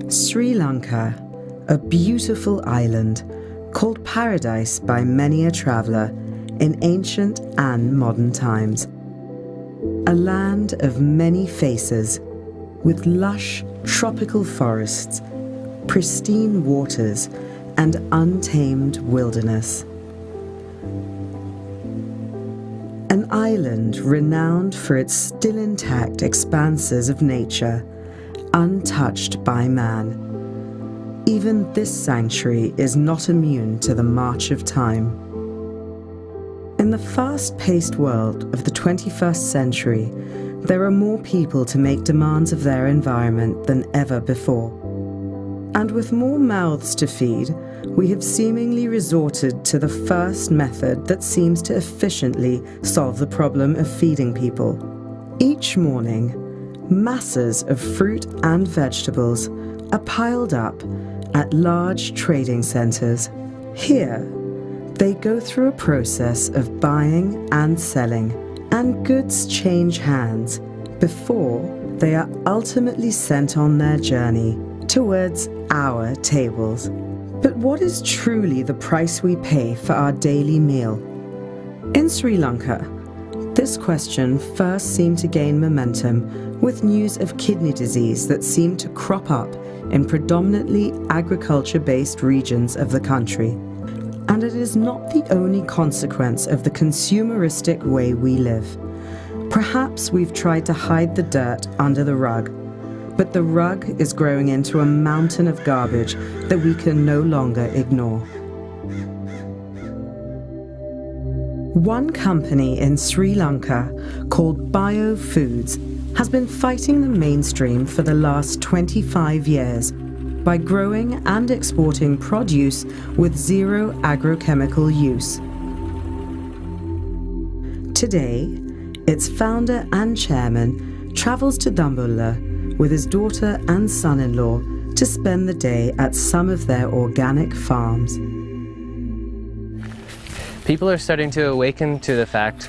Sri Lanka, a beautiful island called paradise by many a traveller in ancient and modern times. A land of many faces, with lush tropical forests, pristine waters, and untamed wilderness. An island renowned for its still intact expanses of nature, untouched by man. Even this sanctuary is not immune to the march of time. In the fast-paced world of the 21st century, there are more people to make demands of their environment than ever before. And with more mouths to feed, we have seemingly resorted to the first method that seems to efficiently solve the problem of feeding people. Each morning, masses of fruit and vegetables are piled up at large trading centres. Here, they go through a process of buying and selling, and goods change hands before they are ultimately sent on their journey towards our tables. But what is truly the price we pay for our daily meal? In Sri Lanka, this question first seemed to gain momentum with news of kidney disease that seemed to crop up in predominantly agriculture-based regions of the country. And it is not the only consequence of the consumeristic way we live. Perhaps we've tried to hide the dirt under the rug, but the rug is growing into a mountain of garbage that we can no longer ignore. One company in Sri Lanka called Bio Foods has been fighting the mainstream for the last 25 years by growing and exporting produce with zero agrochemical use. Today, its founder and chairman travels to Dambulla with his daughter and son-in-law to spend the day at some of their organic farms. People are starting to awaken to the fact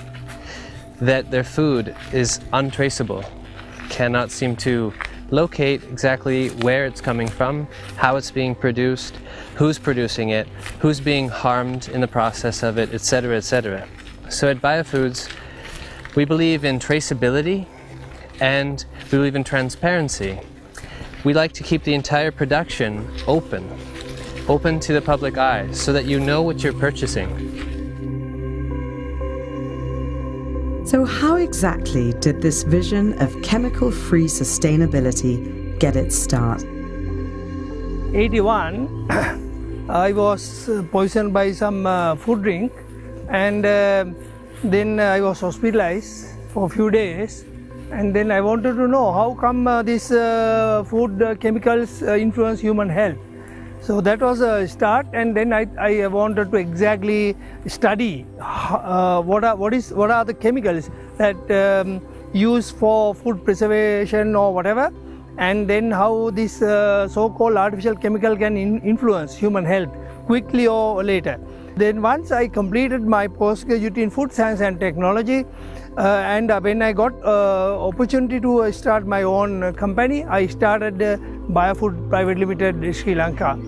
that their food is untraceable, cannot seem to locate exactly where it's coming from, how it's being produced, who's producing it, who's being harmed in the process of it, etc., etc. So at BioFoods, we believe in traceability and we believe in transparency. We like to keep the entire production open to the public eye so that you know what you're purchasing. So how exactly did this vision of chemical-free sustainability get its start? 81, I was poisoned by some food drink, and then I was hospitalized for a few days, and then I wanted to know how come these food chemicals influence human health. So that was a start, and then I wanted to exactly study what are the chemicals that used for food preservation or whatever, and then how this so-called artificial chemical can influence human health quickly or later. Then once I completed my postgraduate in food science and technology, and when I got opportunity to start my own company, I started BioFoods Private Limited Sri Lanka.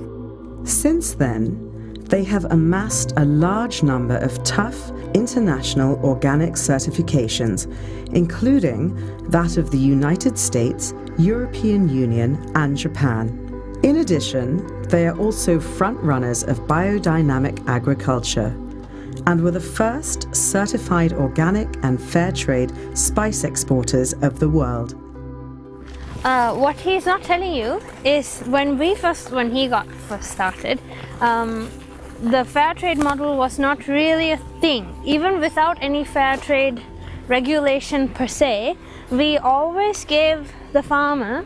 Since then, they have amassed a large number of tough international organic certifications, including that of the United States, European Union, and Japan. In addition, they are also front-runners of biodynamic agriculture, and were the first certified organic and fair trade spice exporters of the world. What he's not telling you is when he got first started, the fair trade model was not really a thing. Even without any fair trade regulation per se, we always gave the farmer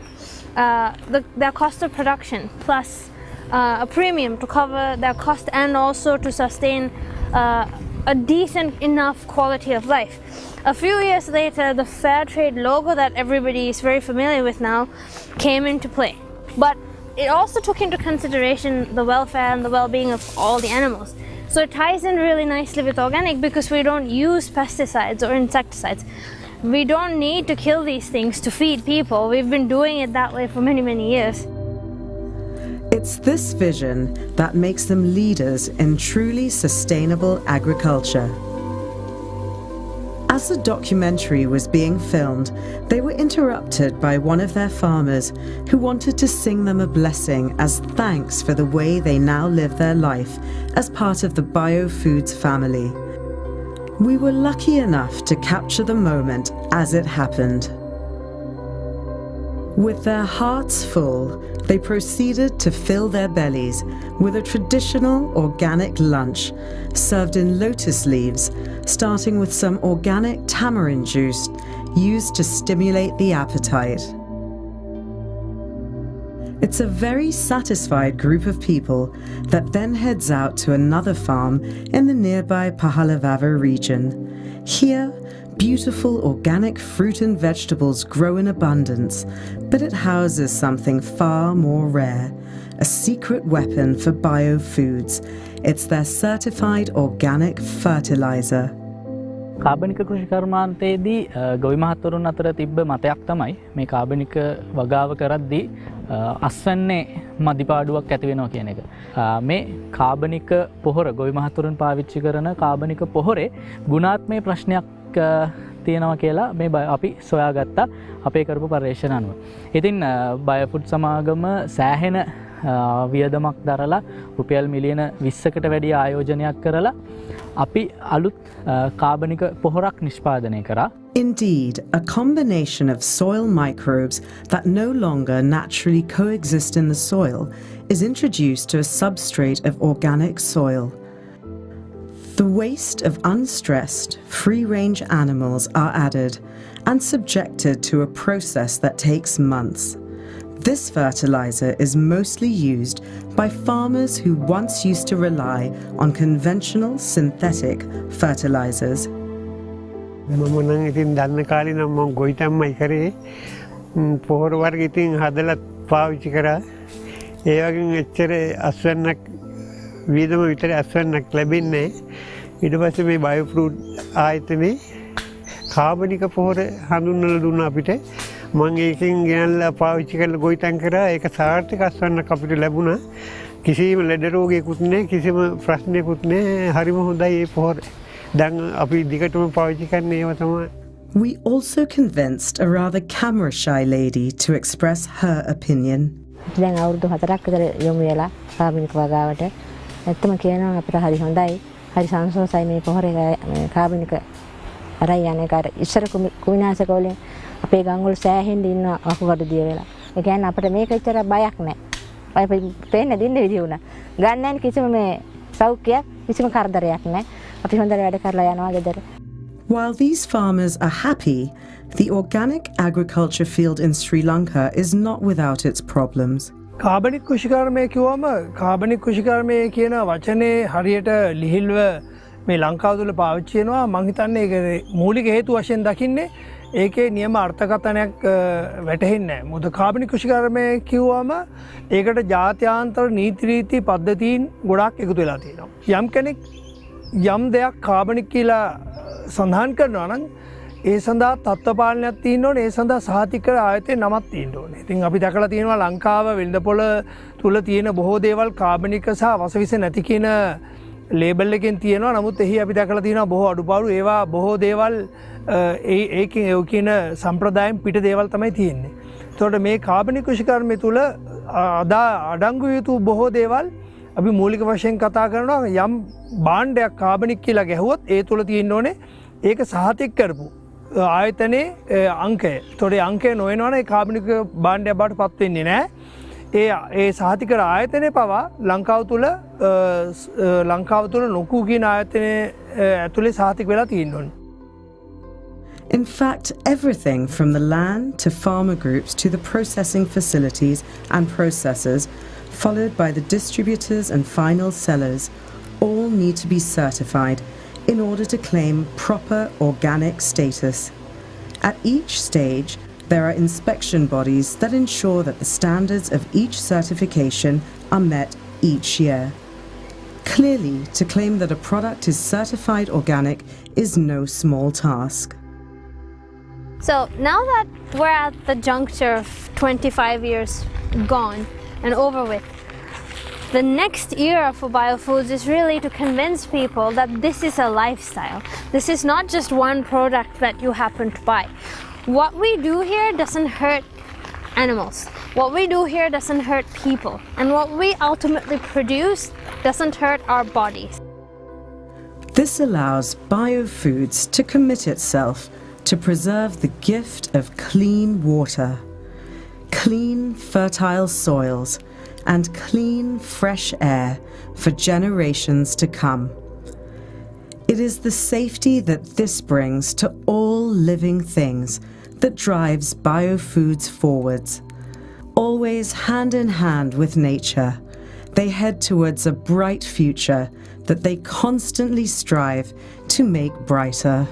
their cost of production plus a premium to cover their cost and also to sustain a decent enough quality of life. A few years later, the fair trade logo that everybody is very familiar with now came into play. But it also took into consideration the welfare and the well-being of all the animals. So it ties in really nicely with organic because we don't use pesticides or insecticides. We don't need to kill these things to feed people. We've been doing it that way for many, many years. It's this vision that makes them leaders in truly sustainable agriculture. As the documentary was being filmed, they were interrupted by one of their farmers who wanted to sing them a blessing as thanks for the way they now live their life as part of the Bio Foods family. We were lucky enough to capture the moment as it happened. With their hearts full, they proceeded to fill their bellies with a traditional organic lunch served in lotus leaves, starting with some organic tamarind juice used to stimulate the appetite. It's a very satisfied group of people that then heads out to another farm in the nearby Pahalavava region. Here, beautiful organic fruit and vegetables grow in abundance, but it houses something far more rare, a secret weapon for Bio Foods. It's their certified organic fertilizer. කාබනික කෘෂිකර්මාන්තයේදී ගොවි මහත්වරුන් අතර තිබ්බ මතයක් තමයි මේ කාබනික වගාව කරද්දී අස්වැන්නේ මදිපාඩුවක් ඇති වෙනවා කියන එක. මේ කාබනික පොහොර ගොවි මහත්වරුන් පාවිච්චි කරන කාබනික පොහොරේ ගුණාත්මක ප්‍රශ්නයක් තියෙනවා කියලා මේ අපි සොයාගත්තා අපේ කරපු පරීක්ෂණ අනුව. ඉතින් බයෝෆුඩ් සමාගම සෑහෙන වියදමක් දරලා රුපියල් මිලියන 20කට වැඩි ආයෝජනයක් කරලා අපි අලුත් කාබනික පොහොරක් නිෂ්පාදනය කරා. Indeed, a combination of soil microbes that no longer naturally coexist in the soil is introduced to a substrate of organic soil. The waste of unstressed, free-range animals are added and subjected to a process that takes months. This fertilizer is mostly used by farmers who once used to rely on conventional synthetic fertilizers. මම නම් ඉතින් දන්න කාලේ නම් මම ගොවිතැන්මයි කරේ පොහොර වර්ග ඉතින් හදලා පාවිච්චි කරා ඒ වගේ එච්චර අස්වැන්නක් වියදම විතර අස්වැන්නක් ලැබෙන්නේ ඊට පස්සේ මේ බයෝෆුඩ් ආයතනයේ කාබනික පොහොර හඳුන්වලා දුන්නා අපිට මම ඒකෙන් ගෙනල්ලා පාවිච්චි කරලා ගොවිතැන් කරා ඒක සාර්ථක අස්වැන්නක් අපිට ලැබුණා කිසිම ලෙඩ රෝගයක්වත් නැහැ කිසිම ප්‍රශ්නයක්වත් නැහැ හරිම හොඳයි මේ පොහොර දැන් අපි දිගටම පාවිච්චි කරන්නේ ඒව තමයි. We also convinced a rather camera-shy lady to express her opinion. දැන් අවුරුදු 4ක් විතර යොමු වෙලා කාබනික වගාවට ඇත්තම කියනවා අපිට හරි හොඳයි හරි සංසෝසයි මේ පොහොර කාබනික අරයි යන එක ඉස්සර කුණාසක වලින් අපේ ගම්වල සෑහෙන්න ඉන්න අකුගඩු දිය වෙලා ඒ කියන්නේ අපිට මේක ඇත්තට බයක් නැහැ අපි පේන්නේ දින්න විදිය උනා ගන්න කිසිම මේ සෞඛ්‍යයක් කිසිම කරදරයක් නැහැ අපි හොඳට වැඩ කරලා යනවා ගෙදර. While these farmers are happy, the organic agriculture field in Sri Lanka is not without its problems. කාබනික කෘෂිකර්මය කිව්වම කාබනික කෘෂිකර්මය කියන වචනේ හරියට ලිහිල්ව මේ ලංකාව තුළ පාවිච්චි වෙනවා මම හිතන්නේ ඒක මූලික හේතු වශයෙන් දකින්නේ ඒකේ නියම අර්ථකථනයක් වැටහෙන්නේ නැහැ. මොකද කාබනික කෘෂිකර්මය කිව්වම ඒකට ජාත්‍යන්තර නීති රීති පද්ධතීන් ගොඩාක් එකතු වෙලා තියෙනවා. යම් කෙනෙක් යම් දෙයක් කාබනික කියලා සඳහන් කරනවා නම් ඒ සඳහා තත්ත්ව පාලනයක් තියෙන්න ඕනේ ඒ සඳහා සහතික ආයතනයේ නමක් තියෙන්න ඕනේ. ඉතින් අපි දැකලා තියෙනවා ලංකාව වෙළඳපොළ තුල තියෙන බොහෝ දේවල් කාබනික සහ වසවිස නැති කියන ලේබල් එකෙන් තියෙනවා. නමුත් එහි අපි දැකලා තියෙනවා බොහෝ අඩුපාඩු ඒවා බොහෝ දේවල් ඒකෙන් ඒ කියන සම්ප්‍රදායෙන් පිට දේවල් තමයි තියෙන්නේ. ඒතකොට මේ කාබනික කෘෂිකර්මය තුල අඩංගු යුතු බොහෝ දේවල් අපි මූලික වශයෙන් කතා කරනවා යම් භාණ්ඩයක් කාබනික් කියලා ගැහුවොත් ඒ තුල තියෙන්න ඕනේ ඒක සහතික කරපු ආයතනයේ අංකය. ඒතකොට ඒ අංකය නොවෙනවනේ ඒ කාබනික භාණ්ඩයක් බවට පත් වෙන්නේ නැහැ. ඒ සහතික ආයතනයේ පවා ලංකාව තුල නොකු කියන ආයතනයේ ඇතුලේ සහතික වෙලා තියෙන්න ඕනේ. In fact, everything from the land to farmer groups to the processing facilities and processors, followed by the distributors and final sellers, all need to be certified in order to claim proper organic status. At each stage, there are inspection bodies that ensure that the standards of each certification are met each year. Clearly, to claim that a product is certified organic is no small task. So now that we're at the juncture of 25 years gone and over with, The next era for biofoods is really to convince people that this is a lifestyle. This is not just one product that you happen to buy. What we do here doesn't hurt animals. What we do here doesn't hurt people. And what we ultimately produce doesn't hurt our bodies. This allows BioFoods to commit itself to preserve the gift of clean water, clean, fertile soils, and clean, fresh air for generations to come. It is the safety that this brings to all living things that drives BioFoods forwards. Always hand in hand with nature, they head towards a bright future that they constantly strive to make brighter.